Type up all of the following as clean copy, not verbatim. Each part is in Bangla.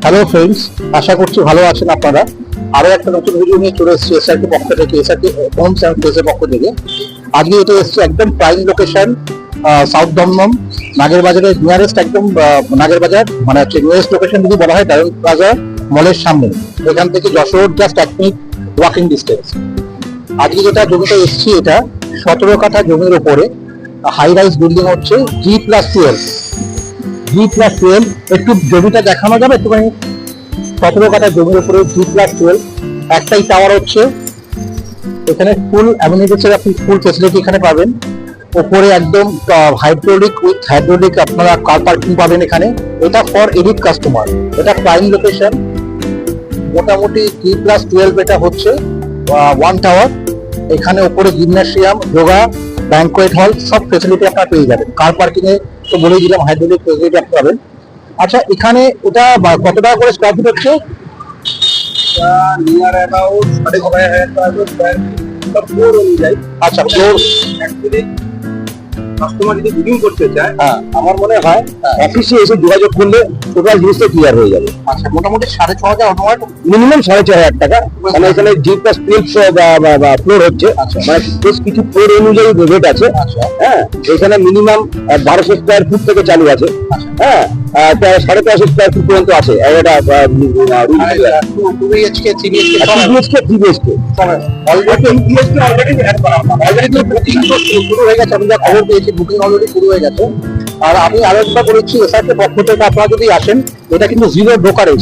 হ্যালো ফ্রেন্ডস, আশা করছি ভালো আছেন আপনারা। আরো একটা নতুন ভিডিও নিয়ে চলে এসেছি এসআরকে পক্ষ থেকে, এসআরকে হোমস অ্যান্ড প্লেসের পক্ষ থেকে। আজকে এটা এসেছে একদম প্রাইম লোকেশন, সাউথ দমদম নাগের বাজারের নিয়ারেস্ট, একদম নাগের বাজার মানে হচ্ছে নিয়ারেস্ট লোকেশন যদি বলা হয় ডায়মন্ড প্লাজা মলের সামনে। এখান থেকে Jessore just 1 minute walking distance. আজকে যেটা জমিটা এসেছি, এটা 17 কাঠা জমির উপরে হাই রাইজ বিল্ডিং হচ্ছে G+12। একটু জমিটা দেখানো যাবে একটুখানি? 17 কাঠা জমির উপরে G+12 একটাই টাওয়ার হচ্ছে। এখানে ফুল অ্যামিনিটিসের আপনি ফুল ফেসিলিটি এখানে পাবেন। উপরে একদম হাইড্রোলিক আপনারা কার পার্কিং পাবেন এখানে। এটা ফর এলিট কাস্টমার, এটা প্রাইম লোকেশন। মোটামুটি G+12 এটা হচ্ছে 1 টাওয়ার। এখানে উপরে জিমন্যাসিয়াম, যোগা, ব্যাংকোয়েট হল সব ফেসিলিটি আপনারা পেয়ে যাবেন। কার পার্কিং এ তো বলেই দিলাম, হাইড্রোলিক ফেসিলিটি আপনি পাবেন। আচ্ছা, এখানে এটা কত টাকা করে স্কোয়ার ফিট হচ্ছে? নিয়ার অ্যাবাউট 6,500 টাকা স্কয়ার ফিট ফ্লোর অনুযায়ী। আচ্ছা, ফ্লোর অ্যাকচুয়ালি কাস্টমার যদি বুকিং করতে চায়, হ্যাঁ, আমার মনে হয় অফিসে এসে যোগাযোগ করলে টোটাল জিনিসটা ক্লিয়ার হয়ে যাবে। আচ্ছা, মোটামুটি 6,500 অনুমান। মিনিমাম 6,500 টাকা, মানে এখানে G+12 ফ্লোর হচ্ছে। আচ্ছা। মানে বেশ কিছু ফ্লোর অনুযায়ী রেট আছে। আচ্ছা। হ্যাঁ, এখানে মিনিমাম 1200 স্কয়ার ফুট থেকে চালু আছে। আচ্ছা। হ্যাঁ, 1350 স্কয়ার ফুট পর্যন্ত আছে। আর এটা টু বিএইচকে, 3 বিএইচকে সব অলরেডি বুকিং তো শুরু হয়ে গেছে। আমি যা খবর পেয়েছি, বুকিং অলরেডি শুরু হয়ে গেছে। আর আমি আরো একবার বলেছি, এসআরকে পক্ষ থেকে আপনারা যদি আসেন, এটা কিন্তু জিরো ব্রোকারেজ,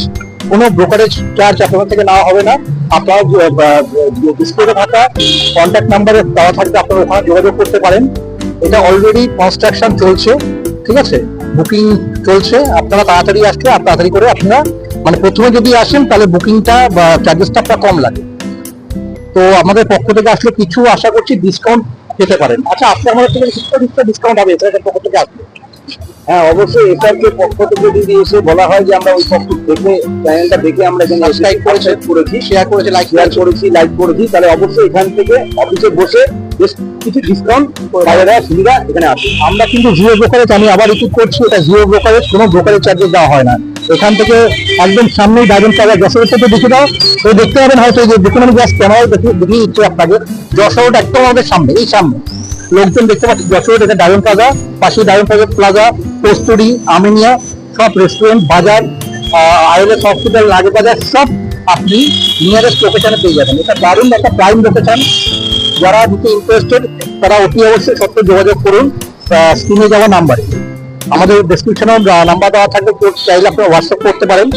কোনো ব্রোকারেজ চার্জ আপনাদের থেকে নেওয়া হবে না। আপনারা ডিসপ্লেতে থাকা কন্ট্যাক্ট নাম্বারে দেওয়া থাকবে, আপনারা ওখানে যোগাযোগ করতে পারেন। এটা অলরেডি কনস্ট্রাকশন চলছে, ঠিক আছে, বুকিং চলছে। আপনারা তাড়াতাড়ি আসলে তাড়াতাড়ি করে আপনারা মানে প্রথমে যদি আসেন তাহলে বুকিংটা বা চার্জেসটা আপনার কম লাগে। তো আমাদের পক্ষ থেকে আসলে কিছু আশা করছি ডিসকাউন্ট পেতে পারেন। আচ্ছা, আপনি আমাদের থেকে কিছুটা ডিসকাউন্ট হবে এসআরকে পক্ষ থেকে আসলে? হ্যাঁ, অবশ্যই এসআরকে পক্ষ থেকে যদি এসে বলা হয় যে আমরা ওই পক্ষ দেখে চ্যানেলটা দেখে আমরা এখানে সাবস্ক্রাইব করেছি, শেয়ার করেছি, লাইক করেছি, তাহলে অবশ্যই এখান থেকে অফিসে বসে বেশ কিছু ডিসকাউন্ট পাওয়া দেওয়ার সুবিধা এখানে আছে। আমরা কিন্তু জিও ব্রোকারেজ, আমি আবার রিপিট করছি, এটা জিও ব্রোকারেজ, কোনো ব্রোকারেজ চার্জেস দেওয়া হয় না। এখান থেকে একদম সামনেই ডায়মন্ড প্লাজা, যশোরের থেকে দেখে দাও তো দেখতে পাবেন হয়তো, যে দেখুন আমি জাস্ট ক্যামেরায় দেখিয়ে দিচ্ছি আপনাদের। যশোর একদম আমাদের সামনে, এই সামনে লোকজন দেখতে পাচ্ছি। যশোর, এটা ডায়মন্ড প্লাজা, পাশে ডায়মন্ড প্লাজা, কস্তুরি, আমিনিয়া, সব রেস্টুরেন্ট, বাজার, আইএলএস হসপিটাল, নাগের বাজার সব আপনি নিয়ারেস্ট লোকেশনে পেয়ে যাবেন। এটা দারুণ একটা প্রাইম লোকেশন। যারা দিতে ইন্টারেস্টেড তারা অতি অবশ্যই সত্য যোগাযোগ করুন স্ক্রিনে যাওয়া নাম্বারে। আমাদের ডেসক্রিপশনেও নাম্বার দেওয়া থাকবে, চাইলে আপনারা হোয়াটসঅ্যাপ করতে পারেন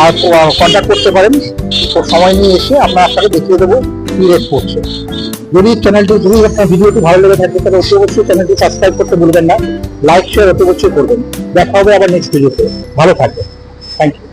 আর কন্ট্যাক্ট করতে পারেন। তো সময় নিয়ে এসে আমরা আপনাকে দেখিয়ে দেবো কি রেট পড়ছে। যদি আপনার ভিডিওটি ভালো লেগে থাকে তাহলে অতি অবশ্যই চ্যানেলটি সাবস্ক্রাইব করতে ভুলবেন না। লাইক শেয়ার অতি অবশ্যই করবেন। দেখা হবে আবার নেক্সট ভিডিওতে। ভালো থাকবেন, থ্যাংক ইউ।